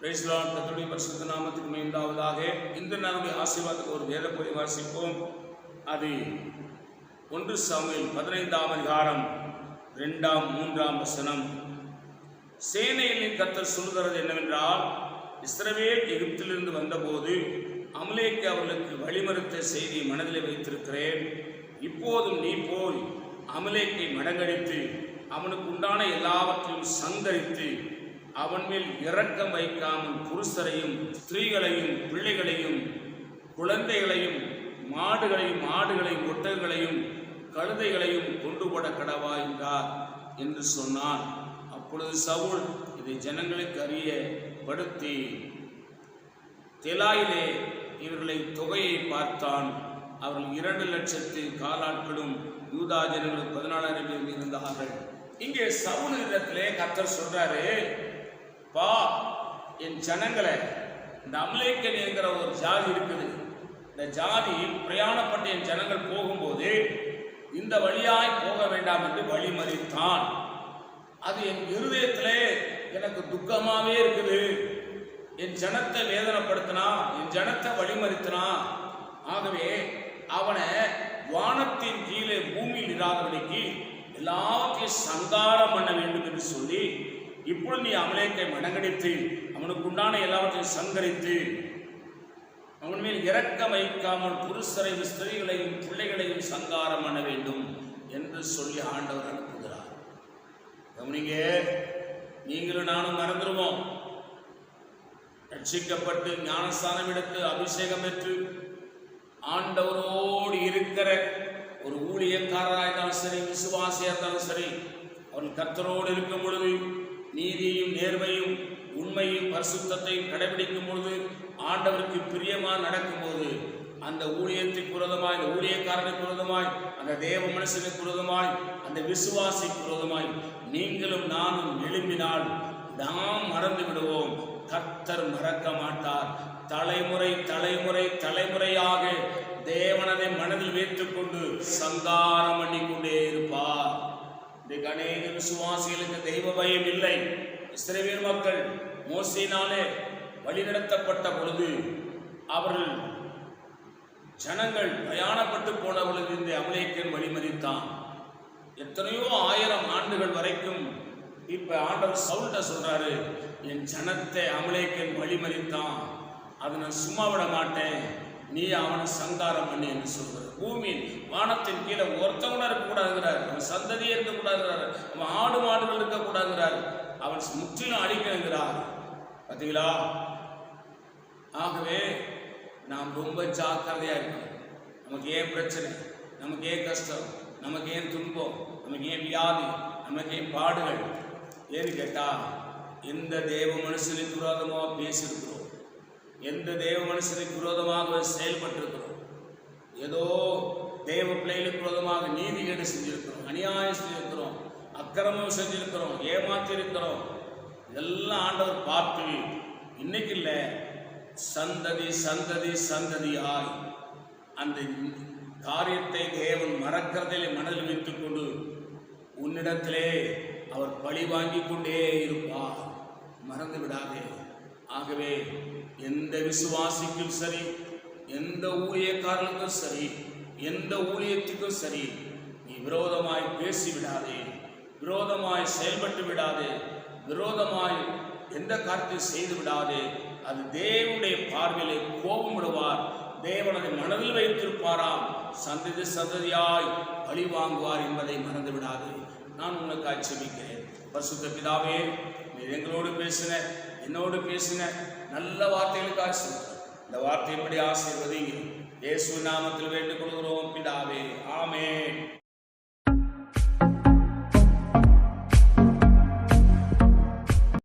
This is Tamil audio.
கர்த்தருடைய பரிசுத்த நாமத்துக்கு மகிமையுண்டாவதாக. இந்த நாளுடைய ஆசீர்வாதத்துக்கு ஒரு வேத பகுதி வாசிப்போம். அது 1 சாமுவேல் 15ஆம் அதிகாரம் 2ஆம் 3ஆம் வசனம். சேனைகளின் கர்த்தர் சொல்கிறது என்னவென்றால், இஸ்ரவேல் எகிப்திலிருந்து வந்தபோது அமலேக்கு அவர்களுக்கு வழிமறுத்த செய்தியை மனதில் வைத்திருக்கிறேன். இப்போதும் நீ போய் அமலேக்கை மடங்கடித்து அவனுக்கு உண்டான எல்லாவற்றையும் சங்கரித்து அவன் மேல் இரக்கம் வைக்காமல் புருஷரையும் ஸ்திரீகளையும் பிள்ளைகளையும் குழந்தைகளையும் ஆடுகளையும் ஒட்டகங்களையும் கழுதைகளையும் கொண்டு போட கடவா என்றார் என்று சொன்னான். அப்பொழுது சவுல் இதை ஜனங்களுக்கு அறியப்படுத்தி தெலாயிலே இவர்களை தொகையை பார்த்தான். அவர்கள் 2,00,000 காலாட்களும் யூதா ஜனங்களுக்கு 14,000 பேர் இருந்தார்கள். இங்கே சவுல் இடத்திலே கர்த்தர் சொல்றாரு, பா என் ஜனங்களை, இந்த அமலேக்கன் என்கிற ஒரு ஜாதி இருக்குது, இந்த ஜாதி பிரயாணப்பட்ட என் ஜனங்கள் போகும்போது இந்த வழியாய் போக வேண்டாம் என்று வழிமறித்தான். அது என் இருதயத்திலே எனக்கு துக்கமாவே இருக்குது. என் ஜனத்தை வேதனைப்படுத்தினா, என் ஜனத்தை வழிமறித்தினா, ஆகவே அவனை வானத்தின் கீழே பூமியில் இராதபடிக்கு எல்லாத்தையும் சங்காரம் பண்ண வேண்டும் என்று சொல்லி, இப்பொழுது நீ அமலேக்கை மடங்கடித்து அவனுக்கு உண்டான எல்லாவற்றையும் சங்கரித்து அவன் மேல் இரக்கம் வைக்காமல் புருஷரையும் ஸ்திரீகளையும் பிள்ளைகளையும் சங்காரம் பண்ண வேண்டும் என்று சொல்லி ஆண்டவர் அனுப்புகிறார். கவனிங்க, நீங்களும் நானும் மறந்துடுவோம். ரட்சிக்கப்பட்டு ஞானஸ்தானம் எடுத்து அபிஷேகம் பெற்று ஆண்டவரோடு இருக்கிற ஒரு ஊழியக்காரராக இருந்தாலும் சரி, விசுவாசியாக இருந்தாலும் சரி, அவன் கர்த்தரோடு இருக்கும் பொழுது நீதியும் நேர்மையும் உண்மையும் பரிசுத்தத்தையும் கடைபிடிக்கும் பொழுது, ஆண்டவருக்கு பிரியமாக நடக்கும்போது, அந்த ஊழியத்துக்கு விரோதமாய், அந்த ஊழியக்காரனுக்கு விரோதமாய், அந்த தேவ மனுஷனுக்கு விரோதமாய், அந்த விசுவாசிக்கு விரோதமாய் நீங்களும் நானும் எழும்பினால் நாம் மறந்து விடுவோம். கர்த்தர் மறக்க மாட்டார். தலைமுறை தலைமுறை தலைமுறையாக தேவனதை மனதில் வைத்துக் கொண்டு சங்காரம் பண்ணிக்கொண்டே இருப்பார். இன்றைக்கு அநேக விசுவாசிகளுக்கு தெய்வ பயம் இல்லை. இஸ்ரவேல் மக்கள் மோசேயினாலே வழிநடத்தப்பட்ட பொழுது அவர்கள் ஜனங்கள் பிரயாணப்பட்டு போன பொழுது இந்த அமலேக்கன் வழிமறித்தான். எத்தனையோ 1000 ஆண்டுகள் வரைக்கும் இப்ப ஆண்டவர் சவுல்ட்ட சொல்றாரு, என் ஜனத்தை அமலேக்கன் வழிமறித்தான், அதை நான் சும்மா விட மாட்டேன், நீ அவனை சங்காரம் பண்ணி என்று சொல்கிறார். பூமியின் வானத்தின் கீழே ஒருத்தவனா இருக்கக்கூடாதுங்கிறார், அவன் சந்ததியே இருக்கக்கூடாதுங்கிறார், அவன் ஆடு மாடுகள் இருக்கக்கூடாதுங்கிறார், அவன் முற்றிலும் அழிக்கணுங்கிறார். பார்த்தீங்களா? ஆகவே நாம் ரொம்ப ஜாக்கிரதையா இருக்கணும். நமக்கு ஏன் பிரச்சனை, நமக்கு ஏன் கஷ்டம், நமக்கு ஏன் துன்பம், நமக்கு ஏன் வியாதி, நமக்கு ஏன் பாடுகள் ஏன்னு கேட்டா, எந்த தேவ மனுஷனுக்கு விரோதமாக பேசியிருக்கிறோம், எந்த தேவ மனுஷனுக்கு விரோதமாக செயல்பட்டிருக்கிறோம், ஏதோ தேவ பிள்ளைகளுக்கு விரோதமாக நீதிகேடு செஞ்சிருக்கிறோம், அநியாயம் செஞ்சிருக்கிறோம், அக்கிரமம் செஞ்சிருக்கிறோம், ஏமாற்றி இருக்கிறோம், இதெல்லாம் ஆண்டவர் பார்த்து இன்னைக்கு இல்லை, சந்ததி சந்ததி சந்ததியாய் அந்த காரியத்தை தேவன் மறக்கிறதிலே மனதில் வைத்துக் கொண்டு உன்னிடத்திலே அவர் பழி வாங்கி கொண்டே இருப்பார். மறந்து விடாதே. ஆகவே எந்த விசுவாசிக்கும் சரி, எந்த ஊழியக்காரர்களுக்கும் சரி, எந்த ஊழியத்துக்கும் சரி, நீ விரோதமாய் பேசிவிடாதே, விரோதமாய் செயல்பட்டு விடாதே, விரோதமாய் எந்த காரியத்தை செய்து விடாதே. அது தேவனுடைய பார்வையிலே கோபம் விடுவார். தேவனதை மனதில் வைத்திருப்பாராம், சந்ததி சந்ததியாய் பழி வாங்குவார் என்பதை மறந்து விடாது. நான் உங்களுக்கு ஆட்சேபிக்கிறேன். பரிசுத்த பிதாவே, நீர் எங்களோடு பேசின, என்னோடு பேசின நல்ல வார்த்தைகளுக்கு ஆசீர்வாதம். இந்த வார்த்தையின்படி ஆசீர்வதிங்க. இயேசு நாமத்தில் வேண்டிக் கொள்கிறோம் பிதாவே. ஆமென்.